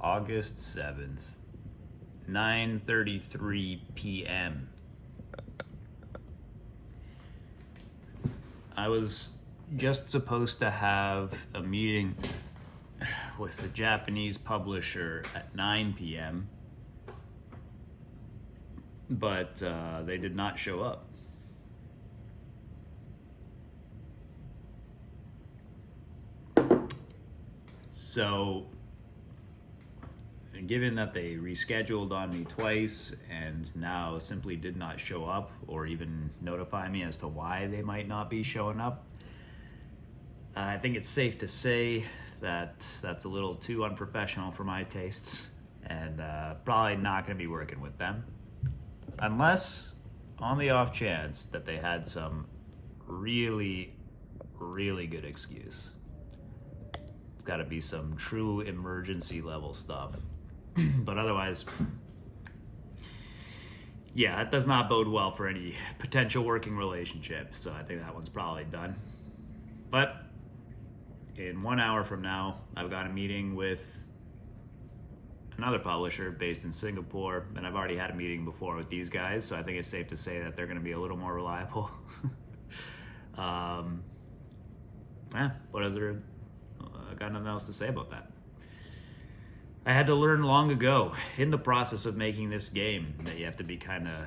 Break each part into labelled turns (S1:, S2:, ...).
S1: August 7th, 9:33 p.m. I was just supposed to have a meeting with the Japanese publisher at 9 p.m., but they did not show up. So, given that they rescheduled on me twice and now simply did not show up or even notify me as to why they might not be showing up, I think it's safe to say that that's a little too unprofessional for my tastes, and probably not going to be working with them. Unless, on the off chance that they had some really, really good excuse. It's got to be some true emergency level stuff. But otherwise, yeah, that does not bode well for any potential working relationship. So I think that one's probably done. But in 1 hour from now, I've got a meeting with another publisher based in Singapore, and I've already had a meeting before with these guys, so I think it's safe to say that they're going to be a little more reliable. What is there? I got nothing else to say about that. I had to learn long ago in the process of making this game that you have to be kind of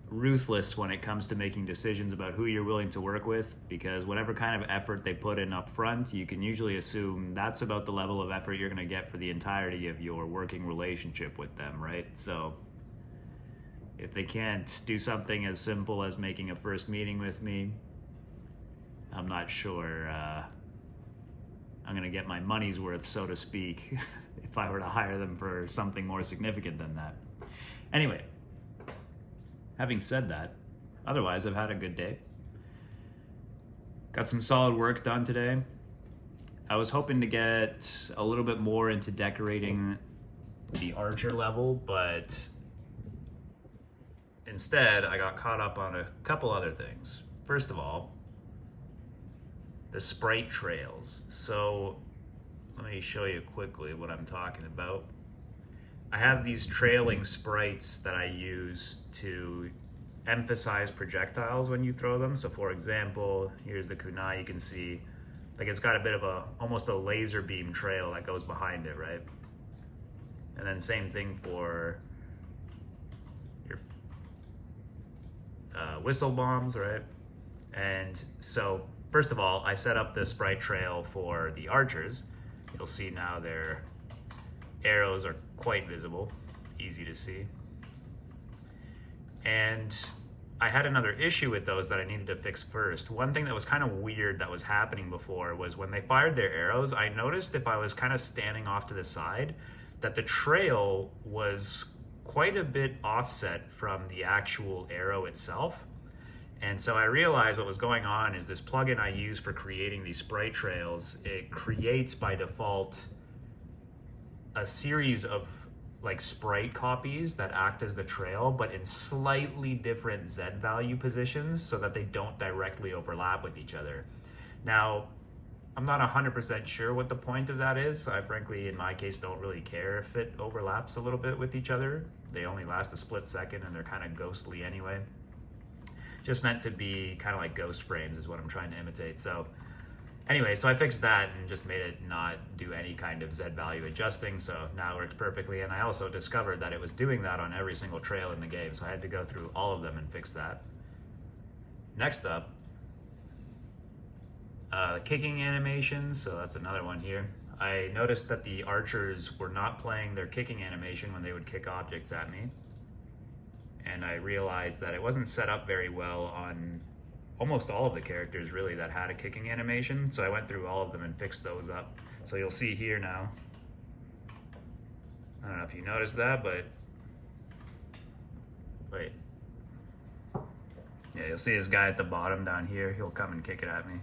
S1: ruthless when it comes to making decisions about who you're willing to work with, because whatever kind of effort they put in up front, you can usually assume that's about the level of effort you're going to get for the entirety of your working relationship with them, right? So if they can't do something as simple as making a first meeting with me, I'm not sure I'm going to get my money's worth, so to speak, if I were to hire them for something more significant than that. Anyway, having said that, otherwise I've had a good day. Got some solid work done today. I was hoping to get a little bit more into decorating the archer level, but instead I got caught up on a couple other things. First of all, the sprite trails. So let me show you quickly what I'm talking about. I have these trailing sprites that I use to emphasize projectiles when you throw them. So for example, here's the kunai. You can see like it's got a bit of almost a laser beam trail that goes behind it, right? And then same thing for your whistle bombs, right? And so first of all, I set up the sprite trail for the archers. You'll see now their arrows are quite visible, easy to see. And I had another issue with those that I needed to fix first. One thing that was kind of weird that was happening before was when they fired their arrows, I noticed if I was kind of standing off to the side, that the trail was quite a bit offset from the actual arrow itself. And so I realized what was going on is this plugin I use for creating these sprite trails, it creates by default a series of like sprite copies that act as the trail, but in slightly different Z value positions so that they don't directly overlap with each other. Now, I'm not 100% sure what the point of that is. I frankly, in my case, don't really care if it overlaps a little bit with each other. They only last a split second and they're kind of ghostly anyway. Just meant to be kind of like ghost frames is what I'm trying to imitate. So anyway, so I fixed that and just made it not do any kind of Z value adjusting. So now it works perfectly. And I also discovered that it was doing that on every single trail in the game. So I had to go through all of them and fix that. Next up, the kicking animations. So that's another one here. I noticed that the archers were not playing their kicking animation when they would kick objects at me. And I realized that it wasn't set up very well on almost all of the characters really that had a kicking animation. So I went through all of them and fixed those up. So you'll see here now, I don't know if you noticed that, but wait. Yeah, you'll see this guy at the bottom down here. He'll come and kick it at me.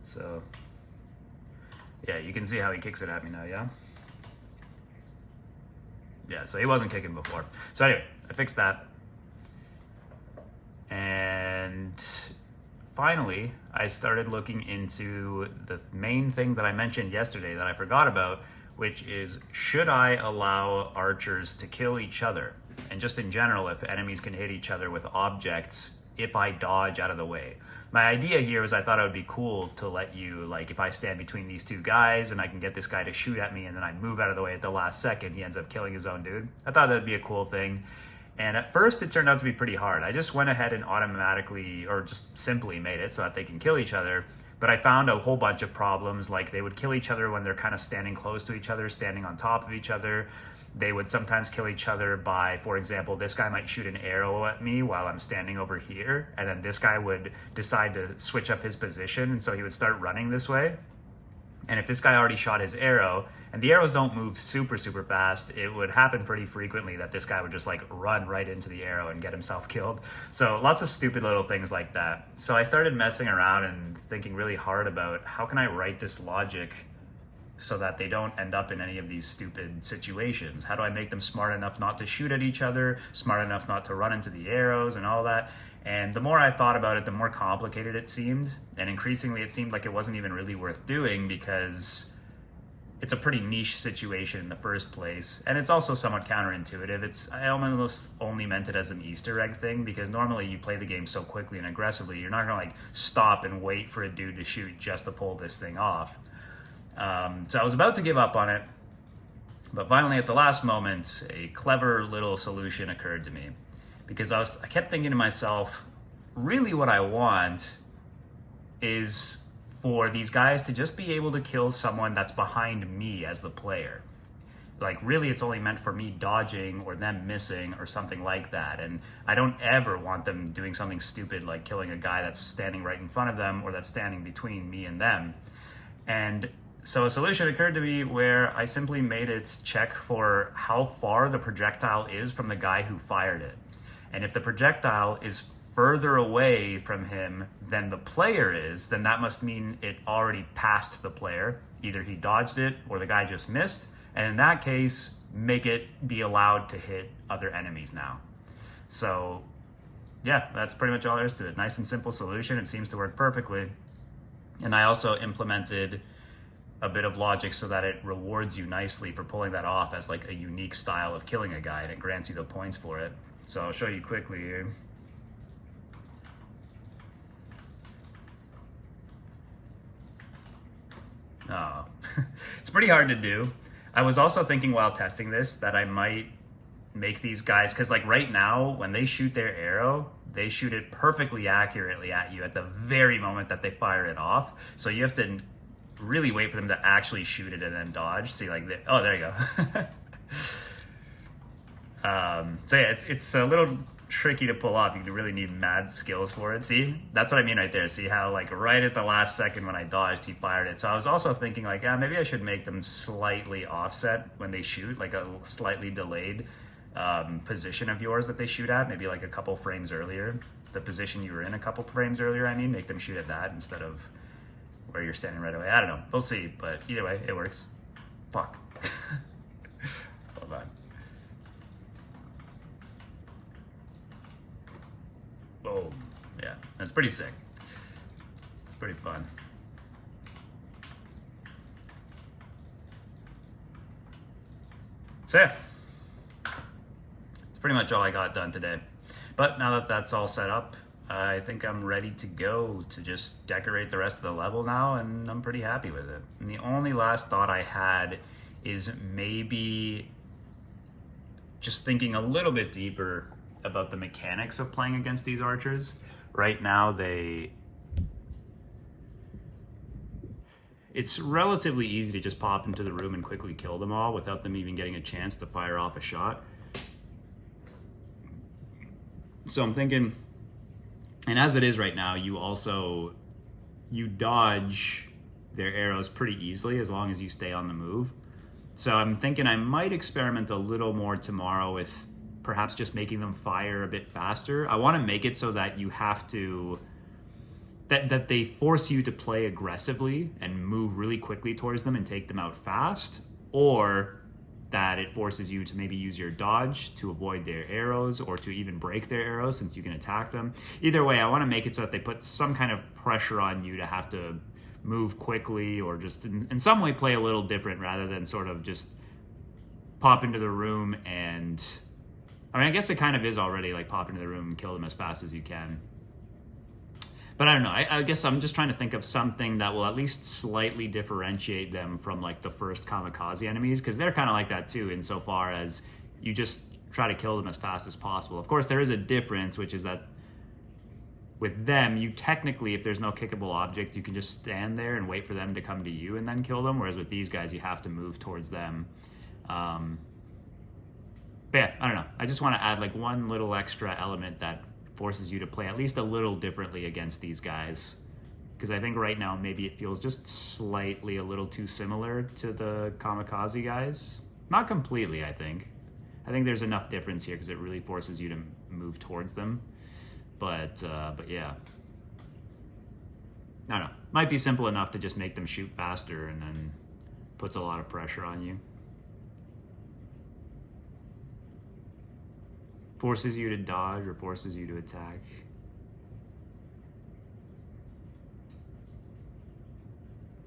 S1: So yeah, you can see how he kicks it at me now, yeah? Yeah, so he wasn't kicking before. So anyway, I fixed that. And finally, I started looking into the main thing that I mentioned yesterday that I forgot about, which is, should I allow archers to kill each other? And just in general, if enemies can hit each other with objects if I dodge out of the way. My idea here was I thought it would be cool to let you, like, if I stand between these two guys and I can get this guy to shoot at me and then I move out of the way at the last second, he ends up killing his own dude. I thought that'd be a cool thing. And at first it turned out to be pretty hard. I just went ahead and automatically, or just simply made it so that they can kill each other. But I found a whole bunch of problems, like they would kill each other when they're kind of standing close to each other, standing on top of each other. They would sometimes kill each other by, for example, this guy might shoot an arrow at me while I'm standing over here, and then this guy would decide to switch up his position, and so he would start running this way. And if this guy already shot his arrow, and the arrows don't move super fast, it would happen pretty frequently that this guy would just like run right into the arrow and get himself killed. So lots of stupid little things like that. So I started messing around and thinking really hard about how can I write this logic so that they don't end up in any of these stupid situations. How do I make them smart enough not to shoot at each other, smart enough not to run into the arrows and all that? And the more I thought about it, the more complicated it seemed. And increasingly, it seemed like it wasn't even really worth doing because it's a pretty niche situation in the first place. And it's also somewhat counterintuitive. I almost only meant it as an Easter egg thing because normally you play the game so quickly and aggressively, you're not gonna like stop and wait for a dude to shoot just to pull this thing off. So I was about to give up on it, but finally at the last moment, a clever little solution occurred to me because I kept thinking to myself, really what I want is for these guys to just be able to kill someone that's behind me as the player. Like really it's only meant for me dodging or them missing or something like that. And I don't ever want them doing something stupid like killing a guy that's standing right in front of them or that's standing between me and them. And so a solution occurred to me where I simply made it check for how far the projectile is from the guy who fired it. And if the projectile is further away from him than the player is, then that must mean it already passed the player. Either he dodged it or the guy just missed. And in that case, make it be allowed to hit other enemies now. So yeah, that's pretty much all there is to it. Nice and simple solution. It seems to work perfectly. And I also implemented a bit of logic so that it rewards you nicely for pulling that off as like a unique style of killing a guy, and it grants you the points for it. So I'll show you quickly here. Oh, it's pretty hard to do. I was also thinking while testing this that I might make these guys, because like right now when they shoot their arrow, they shoot it perfectly accurately at you at the very moment that they fire it off. So you have to really wait for them to actually shoot it and then dodge. See, like, oh, there you go. So yeah, it's a little tricky to pull off. You really need mad skills for it. See, that's what I mean right there. See how like right at the last second when I dodged, he fired it. So I was also thinking like, yeah, maybe I should make them slightly offset when they shoot, like a slightly delayed position of yours that they shoot at, maybe like a couple frames earlier. The position you were in a couple frames earlier, I mean, make them shoot at that instead of where you're standing right away. I don't know. We'll see. But either way, it works. Fuck. Hold on. Boom. Yeah, that's pretty sick. It's pretty fun. So yeah, it's pretty much all I got done today. But now that that's all set up, I think I'm ready to go to just decorate the rest of the level now, and I'm pretty happy with it. And the only last thought I had is maybe just thinking a little bit deeper about the mechanics of playing against these archers. Right now, it's relatively easy to just pop into the room and quickly kill them all without them even getting a chance to fire off a shot. So I'm thinking, and as it is right now, you dodge their arrows pretty easily as long as you stay on the move. So I'm thinking I might experiment a little more tomorrow with perhaps just making them fire a bit faster. I want to make it so that you have to, that they force you to play aggressively and move really quickly towards them and take them out fast, or that it forces you to maybe use your dodge to avoid their arrows or to even break their arrows since you can attack them. Either way, I want to make it so that they put some kind of pressure on you to have to move quickly or just in some way play a little different rather than sort of just pop into the room and... I mean, I guess it kind of is already like pop into the room and kill them as fast as you can. But I don't know. I guess I'm just trying to think of something that will at least slightly differentiate them from like the first kamikaze enemies, because they're kind of like that too, insofar as you just try to kill them as fast as possible. Of course, there is a difference, which is that with them, you technically, if there's no kickable object, you can just stand there and wait for them to come to you and then kill them. Whereas with these guys, you have to move towards them. But yeah, I don't know. I just want to add like one little extra element that forces you to play at least a little differently against these guys, because I think right now maybe it feels just slightly a little too similar to the kamikaze guys. Not completely, I think there's enough difference here because it really forces you to move towards them, but yeah, I don't know, might be simple enough to just make them shoot faster and then puts a lot of pressure on you. Forces you to dodge or forces you to attack.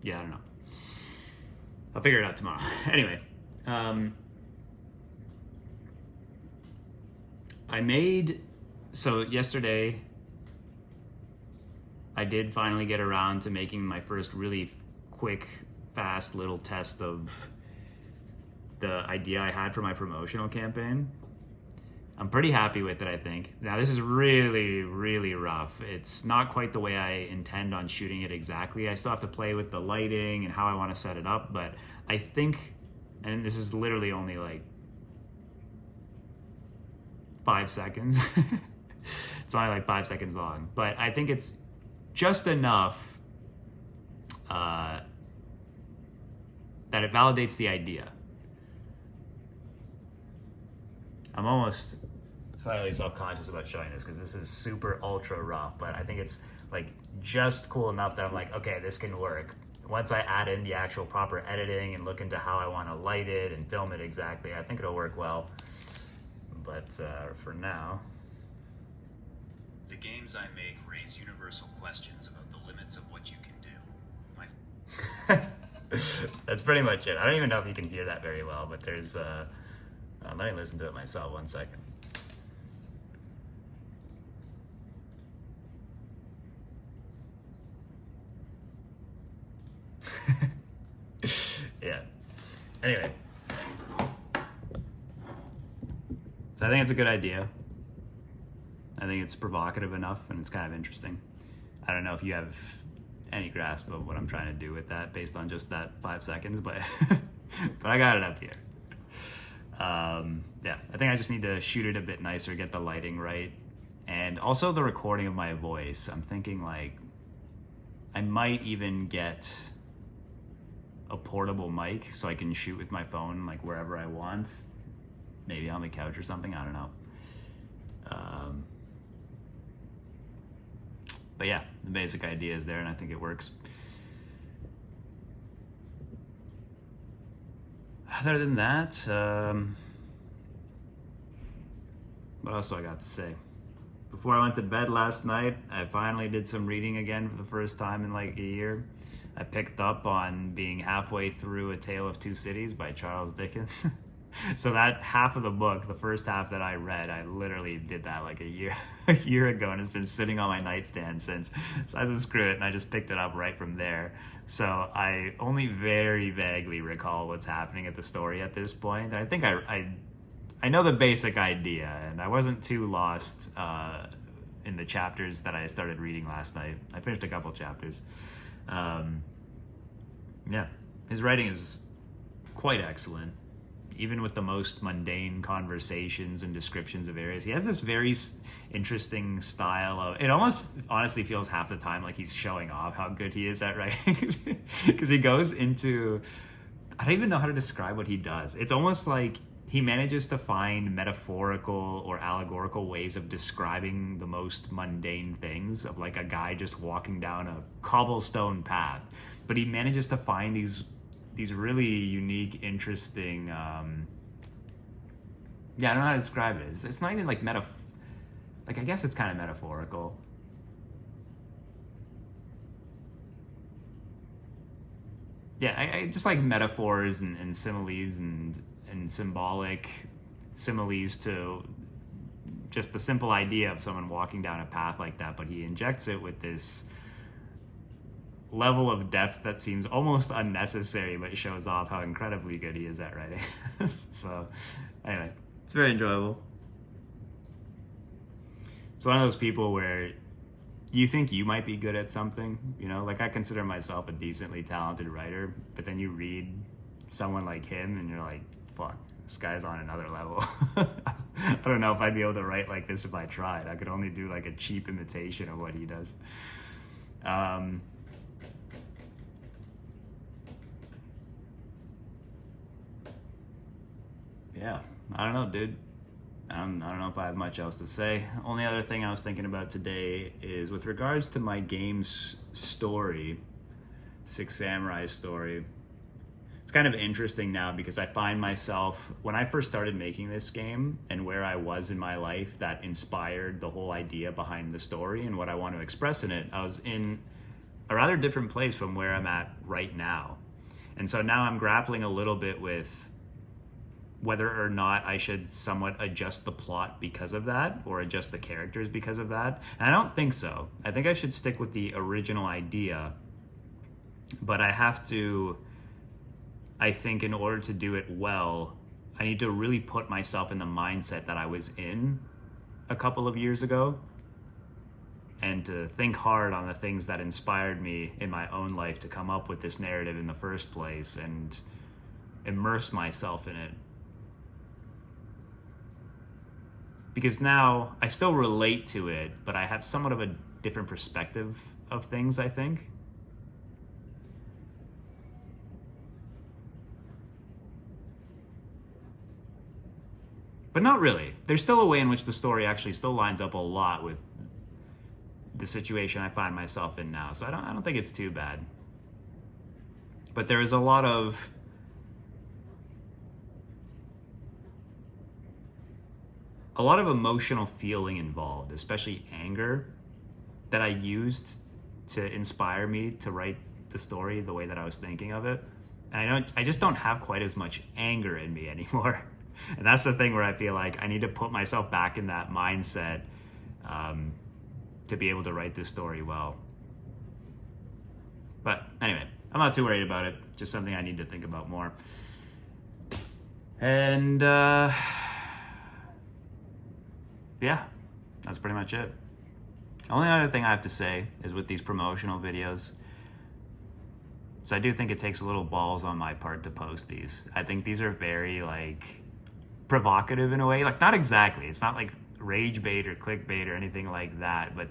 S1: Yeah, I don't know. I'll figure it out tomorrow. Anyway, so yesterday I did finally get around to making my first really quick, fast little test of the idea I had for my promotional campaign. I'm pretty happy with it, I think. Now, this is really, really rough. It's not quite the way I intend on shooting it exactly. I still have to play with the lighting and how I want to set it up, but I think, and this is literally only like 5 seconds. It's only like 5 seconds long, but I think it's just enough that it validates the idea. I'm almost slightly self-conscious about showing this because this is super ultra rough, but I think it's like just cool enough that I'm like, okay, this can work. Once I add in the actual proper editing and look into how I want to light it and film it exactly, I think it'll work well. But for now, the games I make raise universal questions about the limits of what you can do. That's pretty much it. I don't even know if you can hear that very well, but there's let me listen to it myself 1 second. Yeah. Anyway. So I think it's a good idea. I think it's provocative enough and it's kind of interesting. I don't know if you have any grasp of what I'm trying to do with that based on just that 5 seconds, but but I got it up here. Yeah, I think I just need to shoot it a bit nicer, get the lighting right, and also the recording of my voice. I'm thinking like I might even get a portable mic so I can shoot with my phone like wherever I want, maybe on the couch or something, I don't know. But yeah, the basic idea is there and I think it works. Other than that, what else do I got to say? Before I went to bed last night, I finally did some reading again for the first time in like a year. I picked up on being halfway through A Tale of Two Cities by Charles Dickens. So that half of the book, the first half that I read, I literally did that like a year ago, and it's been sitting on my nightstand since. So I said, screw it, and I just picked it up right from there. So I only very vaguely recall what's happening at the story at this point. I think I know the basic idea, and I wasn't too lost in the chapters that I started reading last night. I finished a couple chapters. Yeah, his writing is quite excellent. Even with the most mundane conversations and descriptions of areas, he has this very interesting style of, it almost honestly feels half the time like he's showing off how good he is at writing, because he goes into, I don't even know how to describe what he does. It's almost like he manages to find metaphorical or allegorical ways of describing the most mundane things, of like a guy just walking down a cobblestone path, but he manages to find these these really unique, interesting. Yeah, I don't know how to describe it. It's not even like like I guess it's kind of metaphorical. Yeah, I just like metaphors and similes and symbolic similes to just the simple idea of someone walking down a path like that, but he injects it with this level of depth that seems almost unnecessary, but shows off how incredibly good he is at writing. So, anyway, it's very enjoyable. It's one of those people where you think you might be good at something, you know, like I consider myself a decently talented writer, but then you read someone like him and you're like, fuck, this guy's on another level. I don't know if I'd be able to write like this if I tried. I could only do like a cheap imitation of what he does. Yeah, I don't know, dude. I don't know if I have much else to say. Only other thing I was thinking about today is with regards to my game's story, Six Samurai story. It's kind of interesting now because I find myself, when I first started making this game and where I was in my life that inspired the whole idea behind the story and what I want to express in it, I was in a rather different place from where I'm at right now. And so now I'm grappling a little bit with whether or not I should somewhat adjust the plot because of that or adjust the characters because of that. And I don't think so. I think I should stick with the original idea, but I have to, I think in order to do it well, I need to really put myself in the mindset that I was in a couple of years ago and to think hard on the things that inspired me in my own life to come up with this narrative in the first place and immerse myself in it. Because now I still relate to it, but I have somewhat of a different perspective of things, I think. But not really. There's still a way in which the story actually still lines up a lot with the situation I find myself in now. So I don't think it's too bad. But there is a lot of emotional feeling involved, especially anger, that I used to inspire me to write the story the way that I was thinking of it. And I just don't have quite as much anger in me anymore. And that's the thing where I feel like I need to put myself back in that mindset to be able to write this story well. But anyway, I'm not too worried about it. Just something I need to think about more. And yeah, that's pretty much it. The only other thing I have to say is with these promotional videos, so I do think it takes a little balls on my part to post these. I think these are very like provocative in a way, like not exactly. It's not like rage bait or clickbait or anything like that, but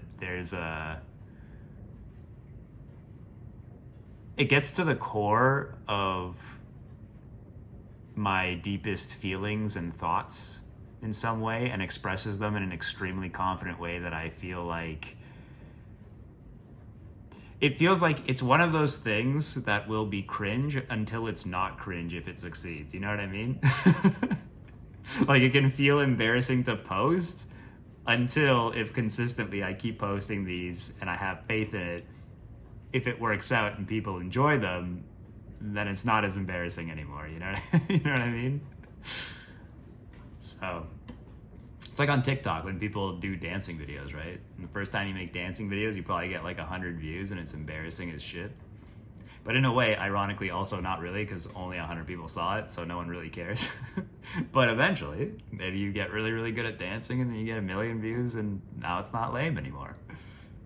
S1: it gets to the core of my deepest feelings and thoughts in some way and expresses them in an extremely confident way that I feel like it feels like it's one of those things that will be cringe until it's not cringe if it succeeds. You know what I mean? Like it can feel embarrassing to post until if consistently I keep posting these and I have faith in it, if it works out and people enjoy them, then it's not as embarrassing anymore. You know what I mean? So it's like on TikTok when people do dancing videos, right? And the first time you make dancing videos, you probably get like 100 views and it's embarrassing as shit. But in a way, ironically, also not really, because only 100 people saw it, so no one really cares. But eventually, maybe you get really, really good at dancing and then you get 1 million views and now it's not lame anymore.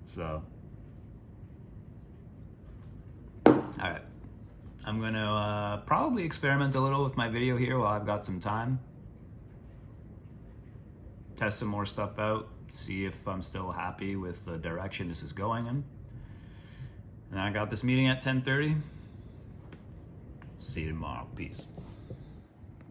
S1: So, all right. I'm gonna probably experiment a little with my video here while I've got some time. Test some more stuff out, see if I'm still happy with the direction this is going in. And I got this meeting at 10:30. See you tomorrow. Peace.